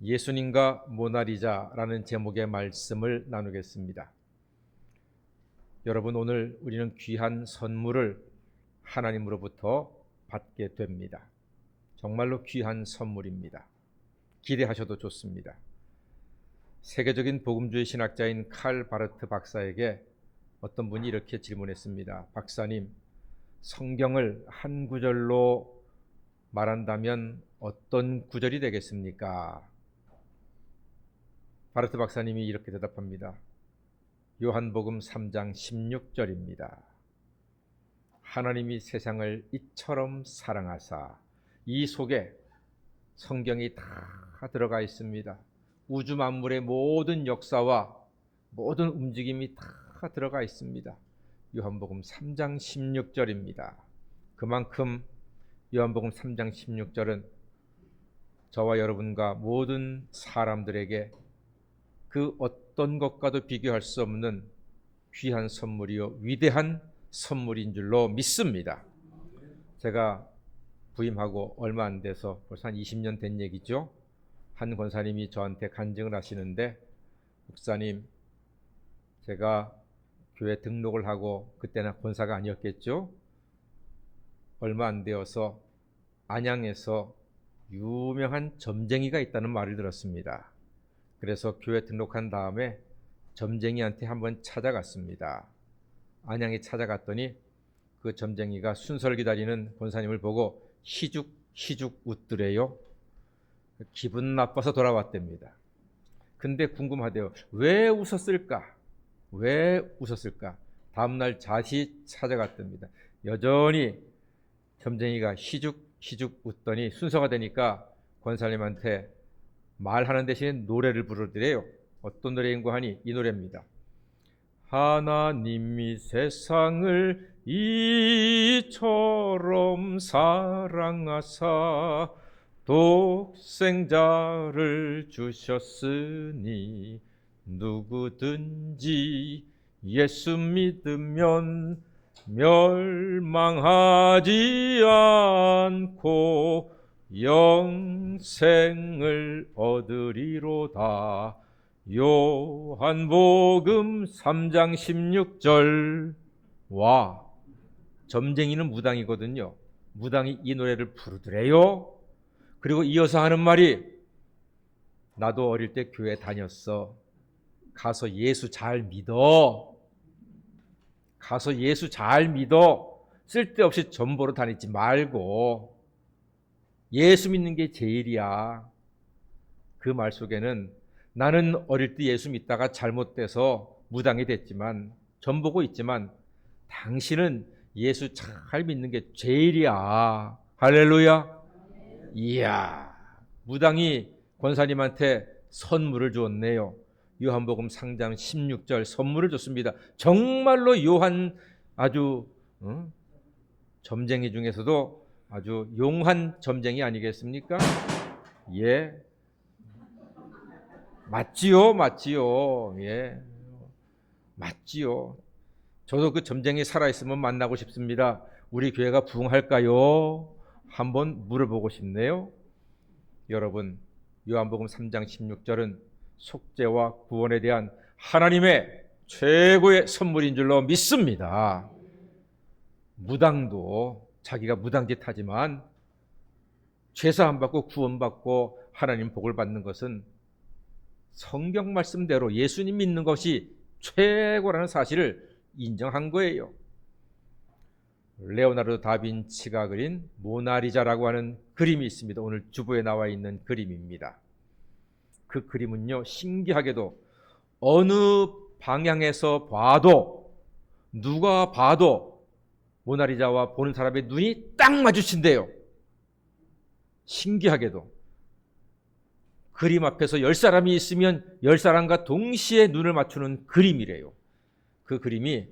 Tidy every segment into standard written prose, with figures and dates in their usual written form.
예수님과 모나리자라는 제목의 말씀을 나누겠습니다. 여러분, 오늘 우리는 귀한 선물을 하나님으로부터 받게 됩니다. 정말로 귀한 선물입니다. 기대하셔도 좋습니다. 세계적인 복음주의 신학자인 칼 바르트 박사에게 어떤 분이 이렇게 질문했습니다. 박사님, 성경을 한 구절로 말한다면 어떤 구절이 되겠습니까? 바르트 박사님이 이렇게 대답합니다. 요한복음 3장 16절입니다. 하나님이 세상을 이처럼 사랑하사, 이 속에 성경이 다 들어가 있습니다. 우주 만물의 모든 역사와 모든 움직임이 다 들어가 있습니다. 요한복음 3장 16절입니다. 그만큼 요한복음 3장 16절은 저와 여러분과 모든 사람들에게 그 어떤 것과도 비교할 수 없는 귀한 선물이요 위대한 선물인 줄로 믿습니다. 제가 부임하고 얼마 안 돼서 벌써 한 20년 된 얘기죠. 한 권사님이 저한테 간증을 하시는데, 목사님, 제가 교회 등록을 하고, 그때는 권사가 아니었겠죠. 얼마 안 되어서 안양에서 유명한 점쟁이가 있다는 말을 들었습니다. 그래서 교회 등록한 다음에 점쟁이한테 한번 찾아갔습니다. 안양에 찾아갔더니 그 점쟁이가 순서를 기다리는 권사님을 보고 희죽희죽 웃더래요. 기분 나빠서 돌아왔답니다. 근데 궁금하대요. 왜 웃었을까? 왜 웃었을까? 다음날 다시 찾아갔답니다. 여전히 점쟁이가 희죽희죽 웃더니 순서가 되니까 권사님한테 말하는 대신에 노래를 부르더래요. 어떤 노래인고 하니 이 노래입니다. 하나님이 세상을 이처럼 사랑하사 독생자를 주셨으니 누구든지 예수 믿으면 멸망하지 않고 영생을 얻으리로다. 요한복음 3장 16절. 와, 점쟁이는 무당이거든요. 무당이 이 노래를 부르더래요. 그리고 이어서 하는 말이, 나도 어릴 때 교회 다녔어. 가서 예수 잘 믿어. 가서 예수 잘 믿어. 쓸데없이 전보로 다니지 말고 예수 믿는 게 제일이야. 그 말 속에는 나는 어릴 때 예수 믿다가 잘못돼서 무당이 됐지만, 전보고 있지만 당신은 예수 잘 믿는 게 제일이야. 할렐루야. 이야, 무당이 권사님한테 선물을 줬네요. 요한복음 3장 16절 선물을 줬습니다. 정말로 요한 아주 점쟁이 중에서도 아주 용한 점쟁이 아니겠습니까? 예, 맞지요, 맞지요. 예, 맞지요. 저도 그 점쟁이 살아있으면 만나고 싶습니다. 우리 교회가 부흥할까요? 한번 물어보고 싶네요. 여러분, 요한복음 3장 16절은 속죄와 구원에 대한 하나님의 최고의 선물인 줄로 믿습니다. 무당도 자기가 무당짓 하지만 죄사함 받고 구원받고 하나님 복을 받는 것은 성경 말씀대로 예수님 믿는 것이 최고라는 사실을 인정한 거예요. 레오나르도 다빈치가 그린 모나리자라고 하는 그림이 있습니다. 오늘 주보에 나와 있는 그림입니다. 그 그림은요, 신기하게도 어느 방향에서 봐도, 누가 봐도 모나리자와 보는 사람의 눈이 딱 마주친대요. 신기하게도 그림 앞에서 10사람이 있으면 10사람과 동시에 눈을 맞추는 그림이래요. 그 그림이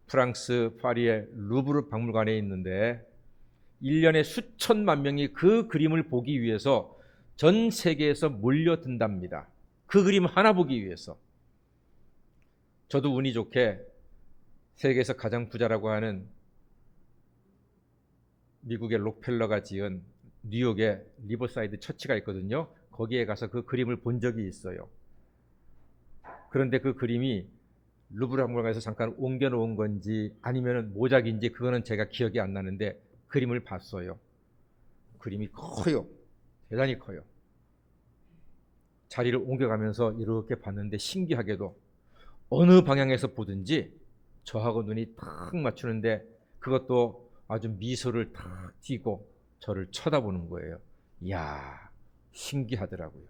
프랑스 파리의 루브르 박물관에 있는데 1년에 수천만 명이 그 그림을 보기 위해서 전 세계에서 몰려든답니다. 그 그림 하나 보기 위해서. 저도 운이 좋게 세계에서 가장 부자라고 하는 미국의 록펠러가 지은 뉴욕의 리버사이드 처치가 있거든요. 거기에 가서 그 그림을 본 적이 있어요. 그런데 그 그림이 루브르 박물관에서 잠깐 옮겨놓은 건지 아니면 모작인지 그거는 제가 기억이 안 나는데 그림을 봤어요. 그림이 커요. 대단히 커요. 자리를 옮겨가면서 이렇게 봤는데 신기하게도 어느 방향에서 보든지 저하고 눈이 탁 맞추는데 그것도 아주 미소를 탁 띄고 저를 쳐다보는 거예요. 이야, 신기하더라고요.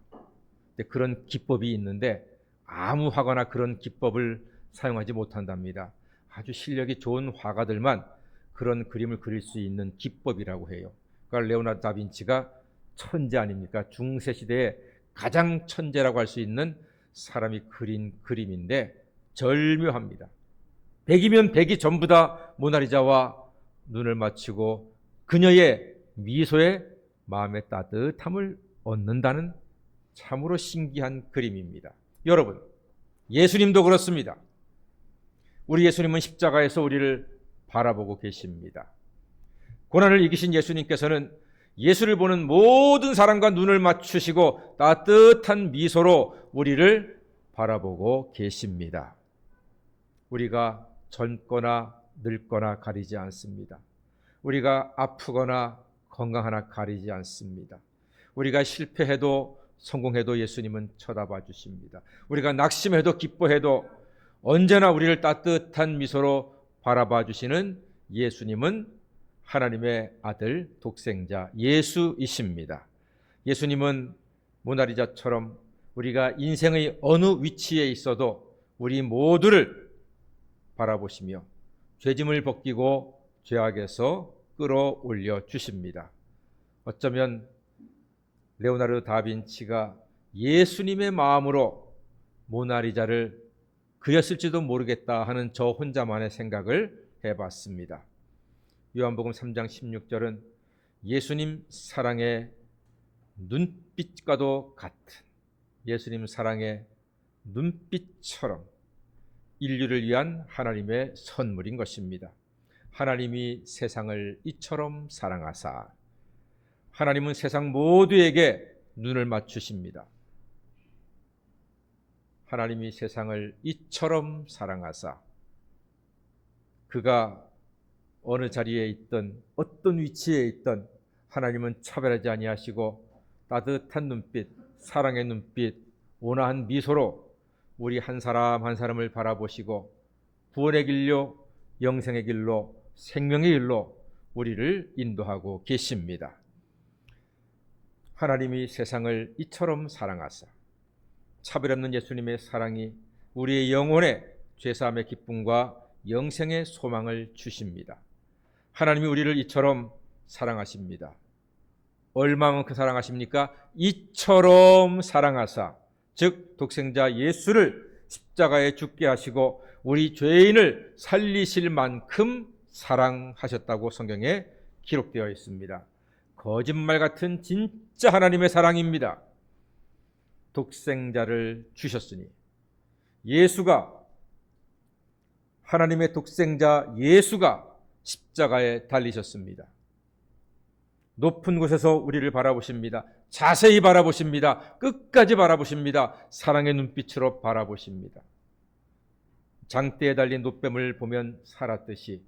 근데 그런 기법이 있는데 아무 화가나 그런 기법을 사용하지 못한답니다. 아주 실력이 좋은 화가들만 그런 그림을 그릴 수 있는 기법이라고 해요. 그러니까 레오나르도 다빈치가 천재 아닙니까? 중세 시대에 가장 천재라고 할 수 있는 사람이 그린 그림인데 절묘합니다. 100이면 100이 전부 다 모나리자와 눈을 맞추고 그녀의 미소에 마음의 따뜻함을 얻는다는 참으로 신기한 그림입니다. 여러분, 예수님도 그렇습니다. 우리 예수님은 십자가에서 우리를 바라보고 계십니다. 고난을 이기신 예수님께서는 예수를 보는 모든 사람과 눈을 맞추시고 따뜻한 미소로 우리를 바라보고 계십니다. 우리가 젊거나 늙거나 가리지 않습니다. 우리가 아프거나 건강하나 가리지 않습니다. 우리가 실패해도 성공해도 예수님은 쳐다봐 주십니다. 우리가 낙심해도 기뻐해도 언제나 우리를 따뜻한 미소로 바라봐 주시는 예수님은 하나님의 아들 독생자 예수이십니다. 예수님은 모나리자처럼 우리가 인생의 어느 위치에 있어도 우리 모두를 바라보시며 죄짐을 벗기고 죄악에서 끌어올려 주십니다. 어쩌면 레오나르도 다빈치가 예수님의 마음으로 모나리자를 그렸을지도 모르겠다 하는 저 혼자만의 생각을 해봤습니다. 요한복음 3장 16절은 예수님 사랑의 눈빛과도 같은 예수님 사랑의 눈빛처럼 인류를 위한 하나님의 선물인 것입니다. 하나님이 세상을 이처럼 사랑하사 하나님은 세상 모두에게 눈을 맞추십니다. 하나님이 세상을 이처럼 사랑하사 그가 어느 자리에 있든 어떤 위치에 있든 하나님은 차별하지 아니하시고 따뜻한 눈빛, 사랑의 눈빛, 온화한 미소로 우리 한 사람 한 사람을 바라보시고 구원의 길로, 영생의 길로, 생명의 길로 우리를 인도하고 계십니다. 하나님이 세상을 이처럼 사랑하사 차별 없는 예수님의 사랑이 우리의 영혼에 죄사함의 기쁨과 영생의 소망을 주십니다. 하나님이 우리를 이처럼 사랑하십니다. 얼마만큼 사랑하십니까? 이처럼 사랑하사, 즉 독생자 예수를 십자가에 죽게 하시고 우리 죄인을 살리실 만큼 사랑하셨다고 성경에 기록되어 있습니다. 거짓말 같은 진짜 하나님의 사랑입니다. 독생자를 주셨으니 예수가 하나님의 독생자 예수가 십자가에 달리셨습니다. 높은 곳에서 우리를 바라보십니다. 자세히 바라보십니다. 끝까지 바라보십니다. 사랑의 눈빛으로 바라보십니다. 장대에 달린 놋뱀을 보면 살았듯이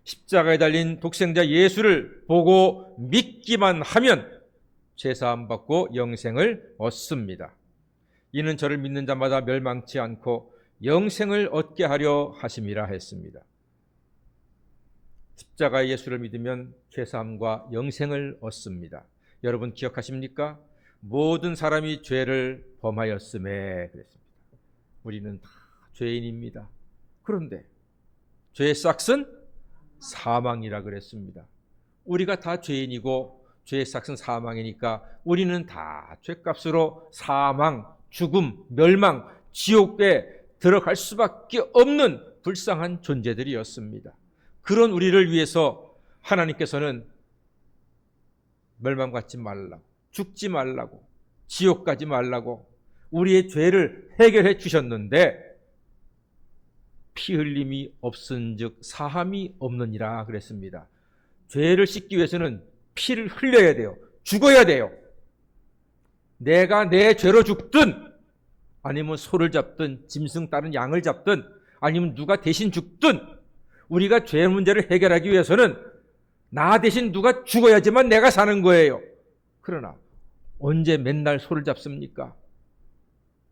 십자가에 달린 독생자 예수를 보고 믿기만 하면 죄사함 받고 영생을 얻습니다. 이는 저를 믿는 자마다 멸망치 않고 영생을 얻게 하려 하심이라 했습니다. 십자가의 예수를 믿으면 죄사함과 영생을 얻습니다. 여러분 기억하십니까? 모든 사람이 죄를 범하였음에 그랬습니다. 우리는 다 죄인입니다. 그런데 죄의 싹은 사망이라 그랬습니다. 우리가 다 죄인이고 죄의 싹은 사망이니까 우리는 다 죄값으로 사망, 죽음, 멸망, 지옥에 들어갈 수밖에 없는 불쌍한 존재들이었습니다. 그런 우리를 위해서 하나님께서는 멸망받지 말라고, 죽지 말라고, 지옥 가지 말라고 우리의 죄를 해결해 주셨는데 피 흘림이 없은즉 사함이 없느니라 그랬습니다. 죄를 씻기 위해서는 피를 흘려야 돼요. 죽어야 돼요. 내가 내 죄로 죽든 아니면 소를 잡든 짐승 다른 양을 잡든 아니면 누가 대신 죽든 우리가 죄 문제를 해결하기 위해서는 나 대신 누가 죽어야지만 내가 사는 거예요. 그러나 언제 맨날 소를 잡습니까?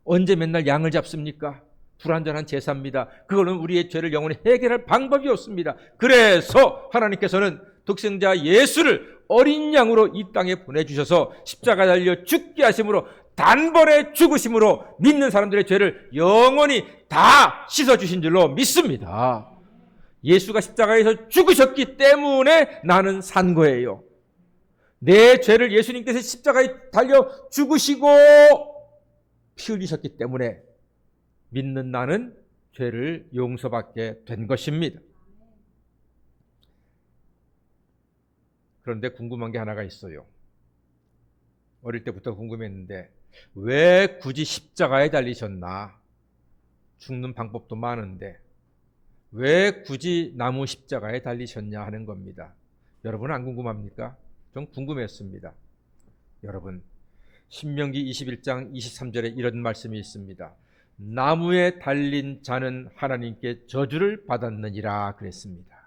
언제 맨날 양을 잡습니까? 불완전한 제사입니다. 그거는 우리의 죄를 영원히 해결할 방법이 없습니다. 그래서 하나님께서는 독생자 예수를 어린 양으로 이 땅에 보내주셔서 십자가에 달려 죽게 하심으로 단번에 죽으심으로 믿는 사람들의 죄를 영원히 다 씻어주신 줄로 믿습니다. 예수가 십자가에서 죽으셨기 때문에 나는 산 거예요. 내 죄를 예수님께서 십자가에 달려 죽으시고 피 흘리셨기 때문에 믿는 나는 죄를 용서받게 된 것입니다. 그런데 궁금한 게 하나가 있어요. 어릴 때부터 궁금했는데 왜 굳이 십자가에 달리셨나? 죽는 방법도 많은데 왜 굳이 나무 십자가에 달리셨냐 하는 겁니다. 여러분은 안 궁금합니까? 좀 궁금했습니다. 여러분, 신명기 21장 23절에 이런 말씀이 있습니다. 나무에 달린 자는 하나님께 저주를 받았느니라 그랬습니다.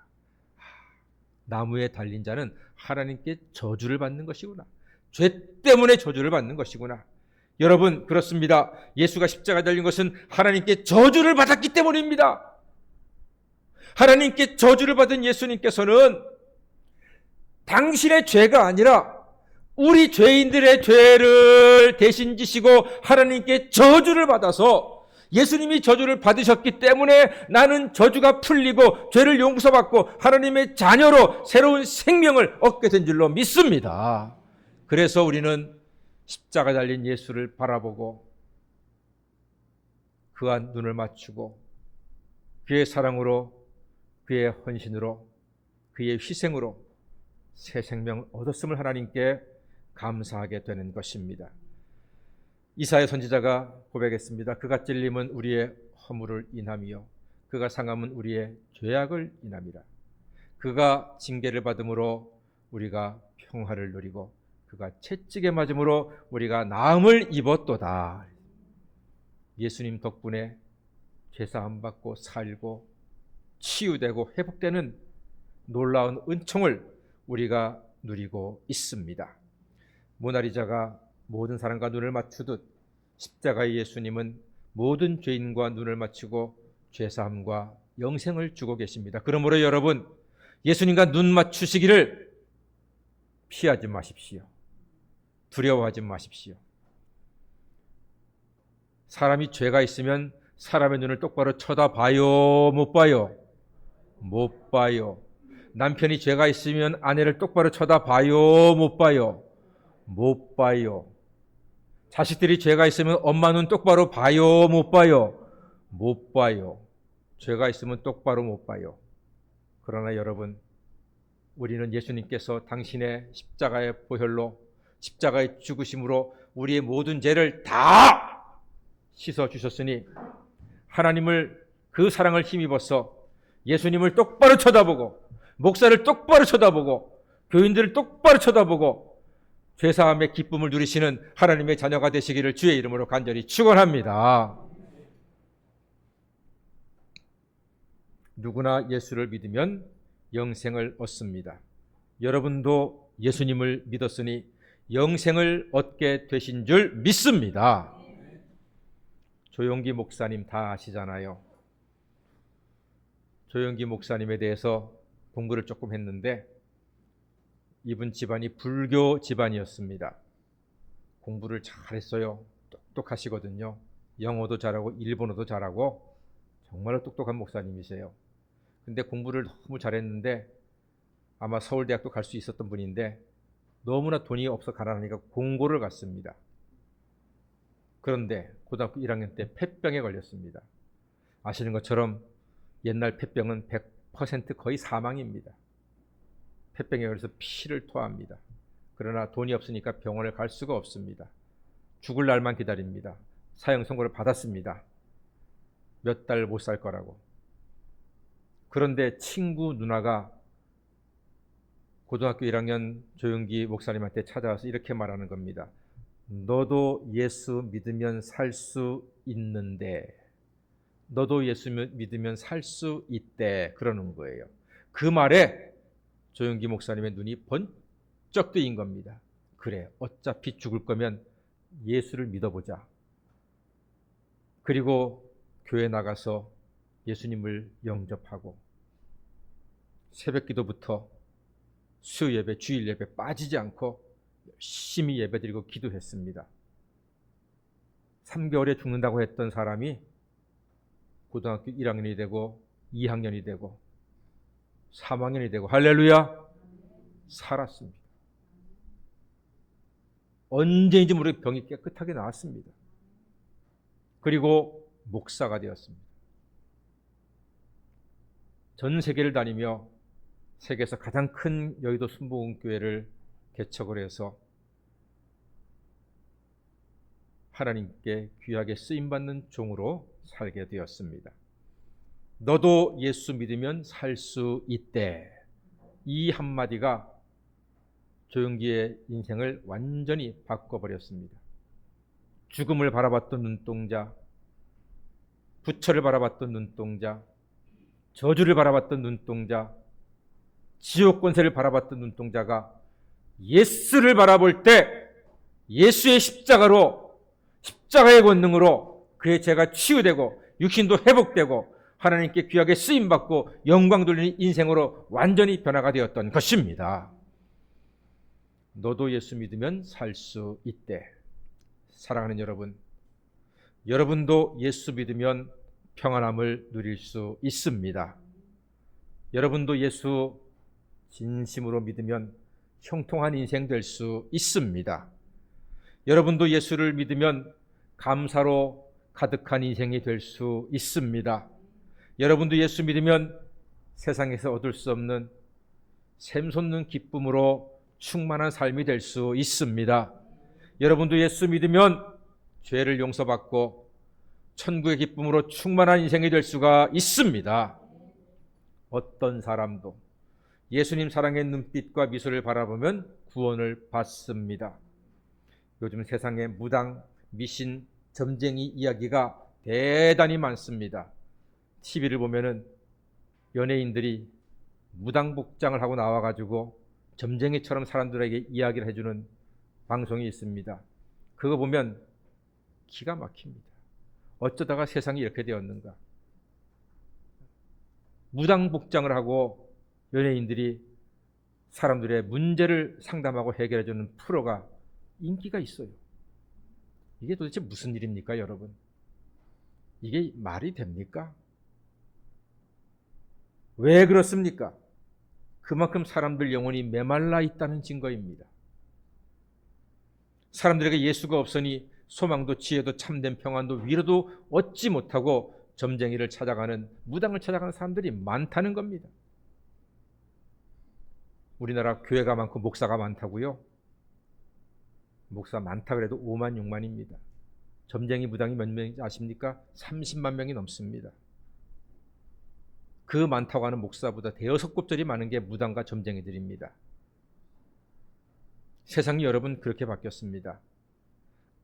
나무에 달린 자는 하나님께 저주를 받는 것이구나. 죄 때문에 저주를 받는 것이구나. 여러분, 그렇습니다. 예수가 십자가에 달린 것은 하나님께 저주를 받았기 때문입니다. 하나님께 저주를 받은 예수님께서는 당신의 죄가 아니라 우리 죄인들의 죄를 대신 지시고 하나님께 저주를 받아서 예수님이 저주를 받으셨기 때문에 나는 저주가 풀리고 죄를 용서받고 하나님의 자녀로 새로운 생명을 얻게 된 줄로 믿습니다. 그래서 우리는 십자가 달린 예수를 바라보고 그한 눈을 맞추고 그의 사랑으로 그의 헌신으로 그의 희생으로 새 생명을 얻었음을 하나님께 감사하게 되는 것입니다. 이사야 선지자가 고백했습니다. 그가 찔림은 우리의 허물을 인함이요 그가 상함은 우리의 죄악을 인함이라. 그가 징계를 받음으로 우리가 평화를 누리고 그가 채찍에 맞음으로 우리가 나음을 입었도다. 예수님 덕분에 죄사함 받고 살고 치유되고 회복되는 놀라운 은총을 우리가 누리고 있습니다. 모나리자가 모든 사람과 눈을 맞추듯 십자가의 예수님은 모든 죄인과 눈을 맞추고 죄사함과 영생을 주고 계십니다. 그러므로 여러분, 예수님과 눈 맞추시기를 피하지 마십시오. 두려워하지 마십시오. 사람이 죄가 있으면 사람의 눈을 똑바로 쳐다봐요? 못 봐요? 못 봐요. 남편이 죄가 있으면 아내를 똑바로 쳐다봐요? 못 봐요? 못 봐요. 자식들이 죄가 있으면 엄마 눈 똑바로 봐요? 못 봐요? 못 봐요. 죄가 있으면 똑바로 못 봐요. 그러나 여러분, 우리는 예수님께서 당신의 십자가의 보혈로 십자가의 죽으심으로 우리의 모든 죄를 다 씻어주셨으니 하나님을 그 사랑을 힘입어서 예수님을 똑바로 쳐다보고 목사를 똑바로 쳐다보고 교인들을 똑바로 쳐다보고 죄사함의 기쁨을 누리시는 하나님의 자녀가 되시기를 주의 이름으로 간절히 축원합니다. 누구나 예수를 믿으면 영생을 얻습니다. 여러분도 예수님을 믿었으니 영생을 얻게 되신 줄 믿습니다. 조용기 목사님 다 아시잖아요. 조용기 목사님에 대해서 공부를 조금 했는데 이분 집안이 불교 집안이었습니다. 공부를 잘했어요. 똑똑하시거든요. 영어도 잘하고 일본어도 잘하고 정말로 똑똑한 목사님이세요. 근데 공부를 너무 잘했는데 아마 서울대학도 갈 수 있었던 분인데 너무나 돈이 없어 가난하니까 공고를 갔습니다. 그런데 고등학교 1학년 때 폐병에 걸렸습니다. 아시는 것처럼 옛날 폐병은 100% 거의 사망입니다. 폐병에 걸려서 피를 토합니다. 그러나 돈이 없으니까 병원을 갈 수가 없습니다. 죽을 날만 기다립니다. 사형 선고를 받았습니다. 몇 달 못 살 거라고. 그런데 친구 누나가 고등학교 1학년 조용기 목사님한테 찾아와서 이렇게 말하는 겁니다. 너도 예수 믿으면 살 수 있는데, 너도 예수 믿으면 살 수 있대, 그러는 거예요. 그 말에 조영기 목사님의 눈이 번쩍 뜨인 겁니다. 그래, 어차피 죽을 거면 예수를 믿어보자. 그리고 교회 나가서 예수님을 영접하고 새벽 기도부터 수요 예배, 주일 예배 빠지지 않고 열심히 예배드리고 기도했습니다. 3개월에 죽는다고 했던 사람이 고등학교 1학년이 되고 2학년이 되고 3학년이 되고, 할렐루야, 살았습니다. 언제인지 모르게 병이 깨끗하게 나았습니다. 그리고 목사가 되었습니다. 전 세계를 다니며 세계에서 가장 큰 여의도 순복음교회를 개척을 해서 하나님께 귀하게 쓰임받는 종으로 살게 되었습니다. 너도 예수 믿으면 살 수 있대. 이 한마디가 조영기의 인생을 완전히 바꿔버렸습니다. 죽음을 바라봤던 눈동자, 부처를 바라봤던 눈동자, 저주를 바라봤던 눈동자, 지옥 권세를 바라봤던 눈동자가 예수를 바라볼 때 예수의 십자가의 권능으로 그의 죄가 치유되고 육신도 회복되고 하나님께 귀하게 쓰임받고 영광 돌리는 인생으로 완전히 변화가 되었던 것입니다. 너도 예수 믿으면 살 수 있대. 사랑하는 여러분, 여러분도 예수 믿으면 평안함을 누릴 수 있습니다. 여러분도 예수 진심으로 믿으면 형통한 인생 될 수 있습니다. 여러분도 예수를 믿으면 감사로 가득한 인생이 될 수 있습니다. 여러분도 예수 믿으면 세상에서 얻을 수 없는 샘솟는 기쁨으로 충만한 삶이 될 수 있습니다. 여러분도 예수 믿으면 죄를 용서받고 천국의 기쁨으로 충만한 인생이 될 수가 있습니다. 어떤 사람도 예수님 사랑의 눈빛과 미소를 바라보면 구원을 받습니다. 요즘 세상에 무당, 미신, 점쟁이 이야기가 대단히 많습니다. TV를 보면은 연예인들이 무당 복장을 하고 나와가지고 점쟁이처럼 사람들에게 이야기를 해주는 방송이 있습니다. 그거 보면 기가 막힙니다. 어쩌다가 세상이 이렇게 되었는가. 무당 복장을 하고 연예인들이 사람들의 문제를 상담하고 해결해주는 프로가 인기가 있어요. 이게 도대체 무슨 일입니까, 여러분? 이게 말이 됩니까? 왜 그렇습니까? 그만큼 사람들 영혼이 메말라 있다는 증거입니다. 사람들에게 예수가 없으니 소망도 지혜도 참된 평안도 위로도 얻지 못하고 점쟁이를 찾아가는, 무당을 찾아가는 사람들이 많다는 겁니다. 우리나라 교회가 많고 목사가 많다고요? 목사 많다 그래도 5만 6만입니다. 점쟁이 무당이 몇 명인지 아십니까? 30만 명이 넘습니다. 그 많다고 하는 목사보다 대여섯 곱절이 많은 게 무당과 점쟁이들입니다. 세상이 여러분 그렇게 바뀌었습니다.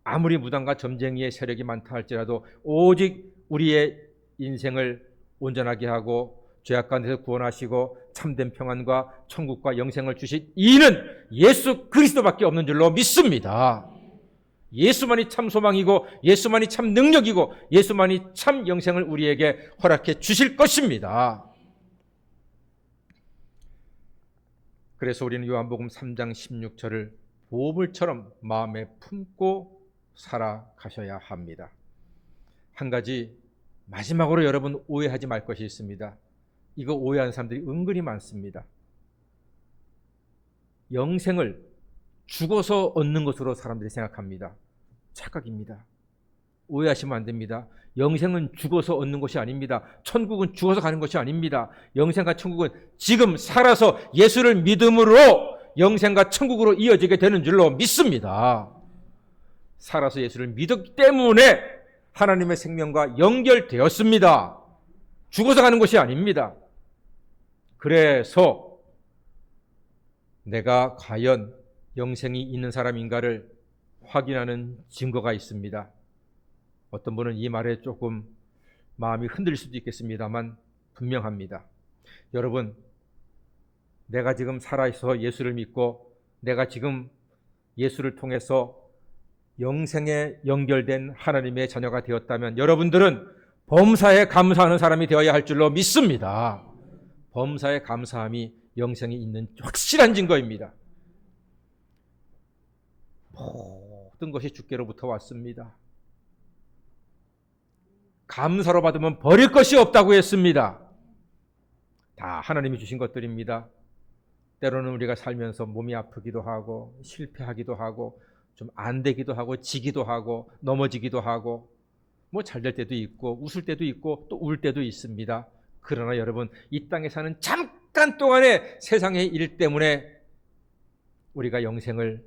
아무리 무당과 점쟁이의 세력이 많다 할지라도 오직 우리의 인생을 온전하게 하고 죄악 가운데서 구원하시고 참된 평안과 천국과 영생을 주신 이는 예수 그리스도밖에 없는 줄로 믿습니다. 예수만이 참 소망이고 예수만이 참 능력이고 예수만이 참 영생을 우리에게 허락해 주실 것입니다. 그래서 우리는 요한복음 3장 16절을 보물처럼 마음에 품고 살아가셔야 합니다. 한 가지 마지막으로 여러분 오해하지 말 것이 있습니다. 이거 오해하는 사람들이 은근히 많습니다. 영생을 죽어서 얻는 것으로 사람들이 생각합니다. 착각입니다. 오해하시면 안 됩니다. 영생은 죽어서 얻는 것이 아닙니다. 천국은 죽어서 가는 것이 아닙니다. 영생과 천국은 지금 살아서 예수를 믿음으로 영생과 천국으로 이어지게 되는 줄로 믿습니다. 살아서 예수를 믿었기 때문에 하나님의 생명과 연결되었습니다. 죽어서 가는 것이 아닙니다. 그래서 내가 과연 영생이 있는 사람인가를 확인하는 증거가 있습니다. 어떤 분은 이 말에 조금 마음이 흔들릴 수도 있겠습니다만 분명합니다. 여러분, 내가 지금 살아있어 예수를 믿고 내가 지금 예수를 통해서 영생에 연결된 하나님의 자녀가 되었다면 여러분들은 범사에 감사하는 사람이 되어야 할 줄로 믿습니다. 범사에 감사함이 영생이 있는 확실한 증거입니다. 모든 것이 주께로부터 왔습니다. 감사로 받으면 버릴 것이 없다고 했습니다. 다 하나님이 주신 것들입니다. 때로는 우리가 살면서 몸이 아프기도 하고 실패하기도 하고 좀 안 되기도 하고 지기도 하고 넘어지기도 하고 뭐 잘 될 때도 있고 웃을 때도 있고 또 울 때도 있습니다. 그러나 여러분, 이 땅에 사는 잠깐 동안의 세상의 일 때문에 우리가 영생을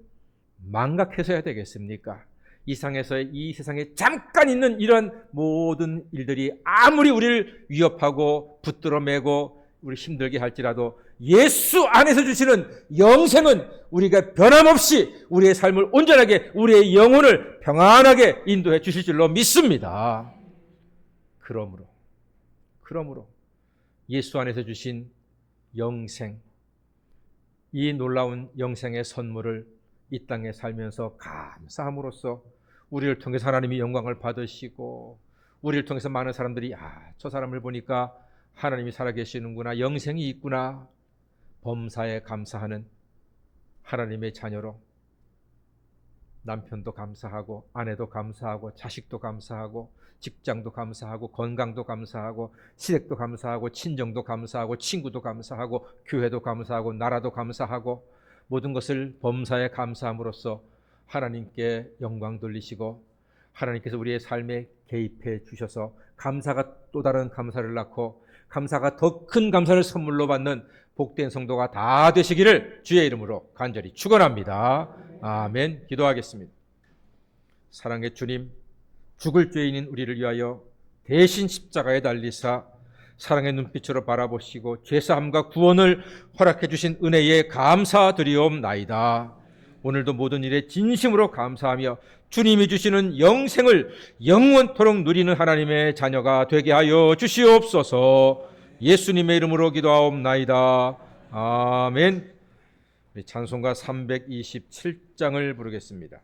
망각해서 해야 되겠습니까? 이 세상에 잠깐 있는 이런 모든 일들이 아무리 우리를 위협하고 붙들어 매고 우리 힘들게 할지라도 예수 안에서 주시는 영생은 우리가 변함없이 우리의 삶을 온전하게, 우리의 영혼을 평안하게 인도해 주실 줄로 믿습니다. 그러므로 예수 안에서 주신 영생, 이 놀라운 영생의 선물을 이 땅에 살면서 감사함으로써 우리를 통해서 하나님이 영광을 받으시고 우리를 통해서 많은 사람들이 저 사람을 보니까 하나님이 살아계시는구나, 영생이 있구나, 범사에 감사하는 하나님의 자녀로 남편도 감사하고 아내도 감사하고 자식도 감사하고 직장도 감사하고 건강도 감사하고 시댁도 감사하고 친정도 감사하고 친구도 감사하고 교회도 감사하고 나라도 감사하고 모든 것을 범사에 감사함으로써 하나님께 영광 돌리시고 하나님께서 우리의 삶에 개입해 주셔서 감사가 또 다른 감사를 낳고 감사가 더 큰 감사를 선물로 받는 복된 성도가 다 되시기를 주의 이름으로 간절히 축원합니다. 아멘. 기도하겠습니다. 사랑의 주님, 죽을 죄인인 우리를 위하여 대신 십자가에 달리사 사랑의 눈빛으로 바라보시고 죄사함과 구원을 허락해 주신 은혜에 감사드리옵나이다. 오늘도 모든 일에 진심으로 감사하며 주님이 주시는 영생을 영원토록 누리는 하나님의 자녀가 되게 하여 주시옵소서. 예수님의 이름으로 기도하옵나이다. 아멘. 찬송가 327장을 부르겠습니다.